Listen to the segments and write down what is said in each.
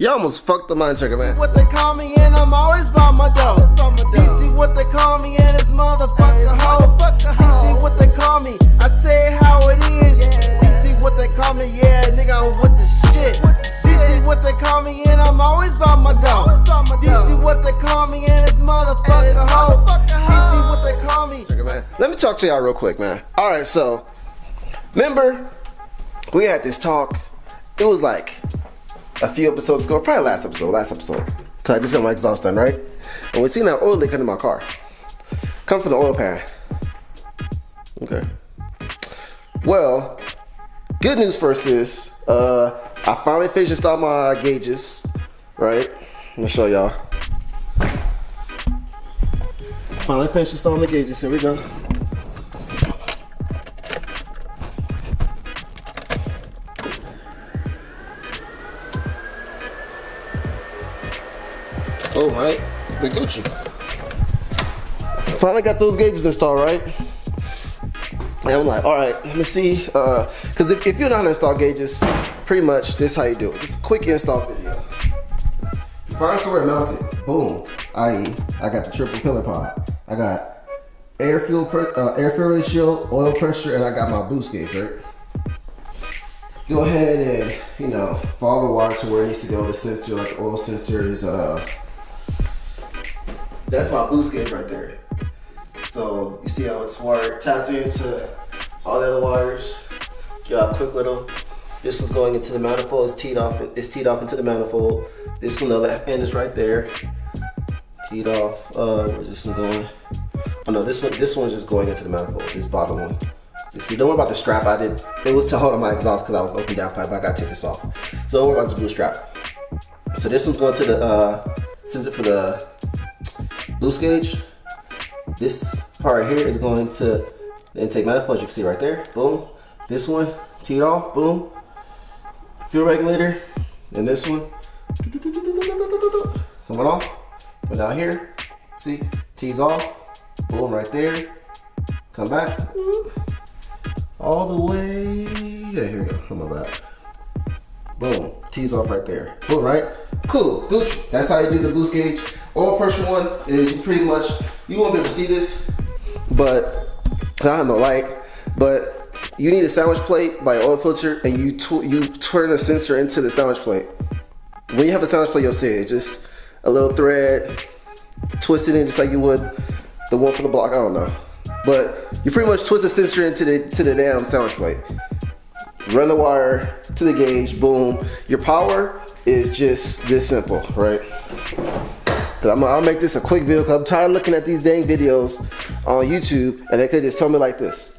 Y'all almost fucked the mind trigger, man. What they call me and I'm always by my dough. DC what they call me and it's motherfucker hoe. DC what they call me, I say it how it is. DC what they call me, yeah, nigga, I'm with the shit. DC what they call me and I'm always by my dough. DC what they call me and it's motherfucker hoe. DC what they call me. Let me talk to y'all real quick, man. Alright, so remember we had this talk. It was like a few episodes ago, probably last episode. Cause I just got my exhaust done, right? And we seen that oil leak under my car. Come from the oil pan. Okay. Well, good news first is I finally finished installing my gauges, right? Let me show y'all. Finally finished installing the gauges. Here we go. Oh, right, we Gucci. Finally got those gauges installed, right? And I'm like, all right, let me see. Because if you know how to install gauges, pretty much this is how you do it. Just a quick install video. You find somewhere to mount it. Boom. I.e., I got the triple pillar pod. I got air fuel ratio, oil pressure, and I got my boost gauge, right? Go ahead and follow the wire to where it needs to go. The sensor, like the oil sensor, is that's my boost gauge right there. So you see how it's wired, tapped into all the other wires. Got a quick little. This one's going into the manifold. It's teed off. It's teed off into the manifold. This one, the left end is right there. Teed off. Where's this one going? Oh no, this one's just going into the manifold. This bottom one. So see, don't worry about the strap. It was to hold on my exhaust because I was open down pipe, but I gotta take this off. So don't worry about this blue strap. So this one's going to the sensor for the boost gauge. This part right here is going to the intake manifold, as you can see right there. Boom. This one, teed off, boom. Fuel regulator. And this one, coming off. Go down here. See, tees off. Boom, right there. Come back. All the way. Yeah, here we go. Oh my bad. Boom. Tees off right there. Boom, right? Cool. Gucci. That's how you do the boost gauge. Oil pressure one is you pretty much, you won't be able to see this, but I have no light, but you need a sandwich plate by oil filter, and you turn the sensor into the sandwich plate. When you have a sandwich plate, you'll see it. Just a little thread, twist it in just like you would the one for the block. I don't know, but you pretty much twist the sensor into the damn sandwich plate. Run the wire to the gauge. Boom. Your power is just this simple, right? I'll make this a quick video because I'm tired of looking at these dang videos on YouTube and they could just tell me like this.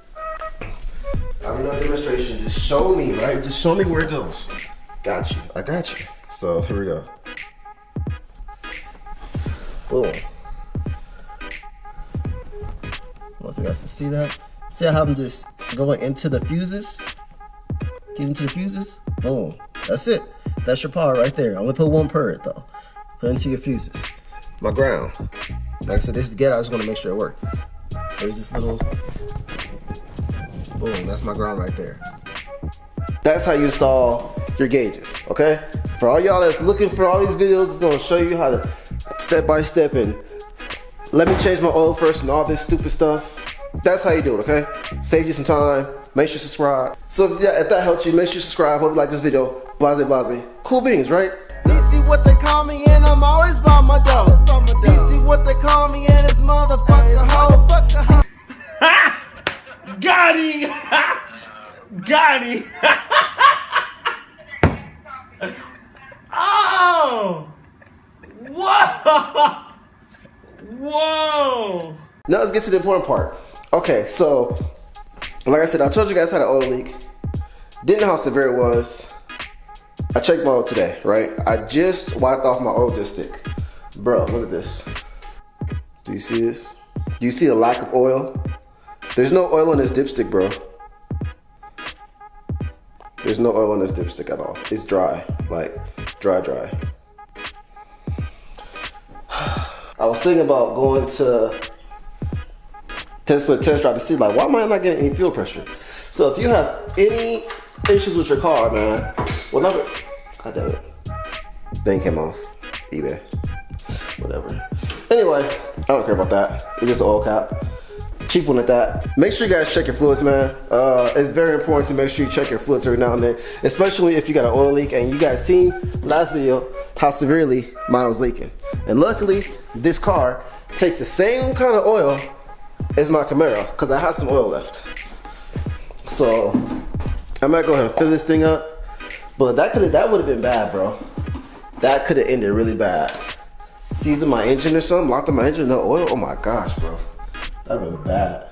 I mean, no demonstration, just show me, right? Just show me where it goes. Got you, I got you. So here we go. Boom. I don't know if you guys can see that. See how I'm just going into the fuses? Get into the fuses? Boom, that's it. That's your power right there. I'm gonna put one per it though. Put into your fuses. My ground. Like I said, this is ghetto. I just want to make sure it works. There's this little boom. That's my ground right there. That's how you install your gauges. Okay. For all y'all that's looking for all these videos, it's gonna show you how to step by step and let me change my oil first and all this stupid stuff. That's how you do it. Okay. Save you some time. Make sure you subscribe. So if that helps you, make sure you subscribe. Hope you like this video. Blase blase. Cool beans, right? DC what they call me and I'm always by my dough. DC what they call me and it's motherfucker hoe. Got him! Got him! Oh! Whoa! Whoa! Now let's get to the important part. Okay, so like I said, I told you guys how the oil leak. Didn't know how severe it was. I checked my oil today, right? I just wiped off my oil dipstick. Bro, look at this. Do you see this? Do you see a lack of oil? There's no oil on this dipstick, bro. There's no oil on this dipstick at all. It's dry, like dry. I was thinking about going to test for a test drive to see, like, why am I not getting any fuel pressure? So if you have any issues with your car, man, well, God damn it. Thing came off eBay. Whatever. Anyway, I don't care about that. It's just an oil cap. Cheap one at that. Make sure you guys check your fluids, man. It's very important to make sure you check your fluids every now and then, especially if you got an oil leak. And you guys seen last video how severely mine was leaking. And luckily, this car takes the same kind of oil as my Camaro, because I have some oil left. So I might go ahead and fill this thing up. But that would have been bad, bro. That could have ended really bad. Seizing my engine or something, locked in my engine, no oil. Oh my gosh, bro. That'd have been bad.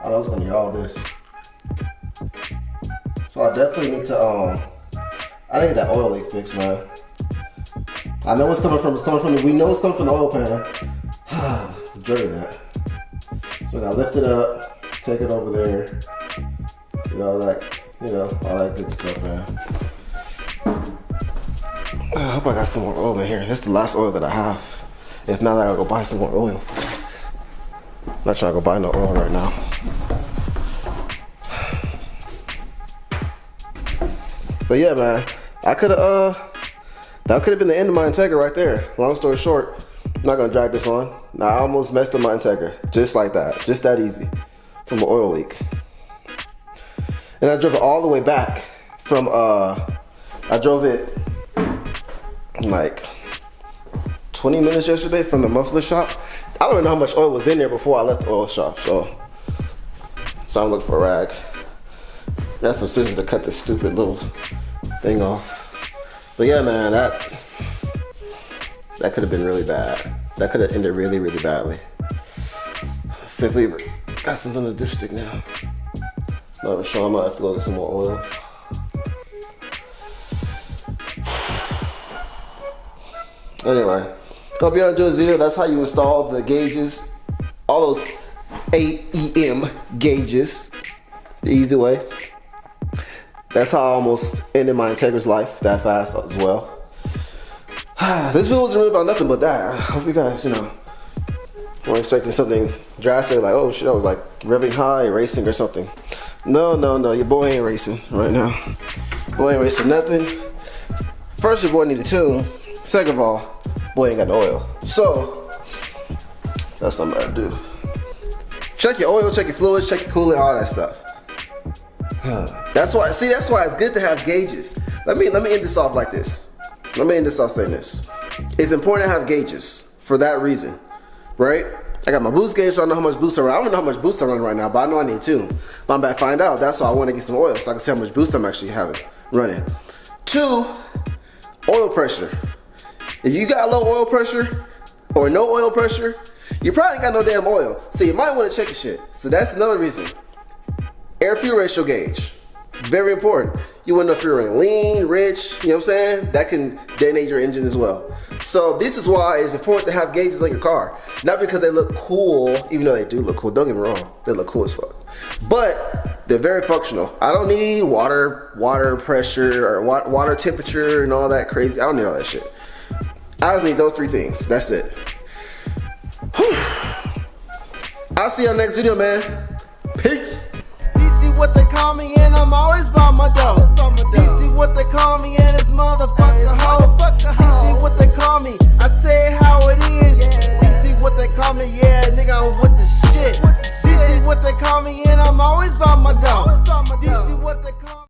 I was gonna need all this. So I definitely need to I need that oil leak fixed, man. I know what's coming from. We know it's coming from the oil pan. Enjoy that. So now lift it up, take it over there. All that good stuff, man. I hope I got some more oil in here. This is the last oil that I have. If not, I gotta go buy some more oil. I'm not trying to go buy no oil right now. But yeah, man, that could have been the end of my Integra right there. Long story short, I'm not gonna drag this on. Now I almost messed up my Integra, just like that, just that easy, from an oil leak. And I drove it all the way back from I drove it like 20 minutes yesterday from the muffler shop. I don't even know how much oil was in there before I left the oil shop, so I'm looking for a rag. Got some scissors to cut this stupid little thing off. But yeah, man, that could have been really bad. That could have ended really, really badly. Simply got something to dipstick now. It's not even sure. I might have to go get some more oil. Anyway, hope y'all enjoyed this video. That's how you install the gauges, all those AEM gauges, the easy way. That's how I almost ended my Integra's life that fast as well. This video wasn't really about nothing but that. I hope you guys, weren't expecting something drastic, like, oh shit, I was like revving high, racing or something. No, your boy ain't racing right now. Boy ain't racing nothing. First, your boy need a tune. Second of all, boy ain't got no oil. So, that's something I do. Check your oil, check your fluids, check your coolant, all that stuff. That's why it's good to have gauges. Let me end this off like this. Let me end this off saying this. It's important to have gauges for that reason, right? I got my boost gauge, so I know how much boost I run. I don't know how much boost I run right now, but I know I need to. But I'm about to find out. That's why I want to get some oil, so I can see how much boost I'm actually running. 2, oil pressure. If you got low oil pressure or no oil pressure, you probably ain't got no damn oil. So you might want to check your shit. So that's another reason. Air fuel ratio gauge. Very important. You want to know if you're running lean, rich, you know what I'm saying? That can detonate your engine as well. So this is why it's important to have gauges on your car. Not because they look cool, even though they do look cool. Don't get me wrong. They look cool as fuck. But they're very functional. I don't need water pressure or water temperature and all that crazy. I don't need all that shit. I just need those 3 things. That's it. Whew. I'll see y'all next video, man. Peace. DC what they call me and I'm always by my dough. DC what they call me and it's motherfucker hoe. DC what they call me, I say how it is. DC what they call me, yeah nigga I'm with the shit. DC what they call me and I'm always by my dough.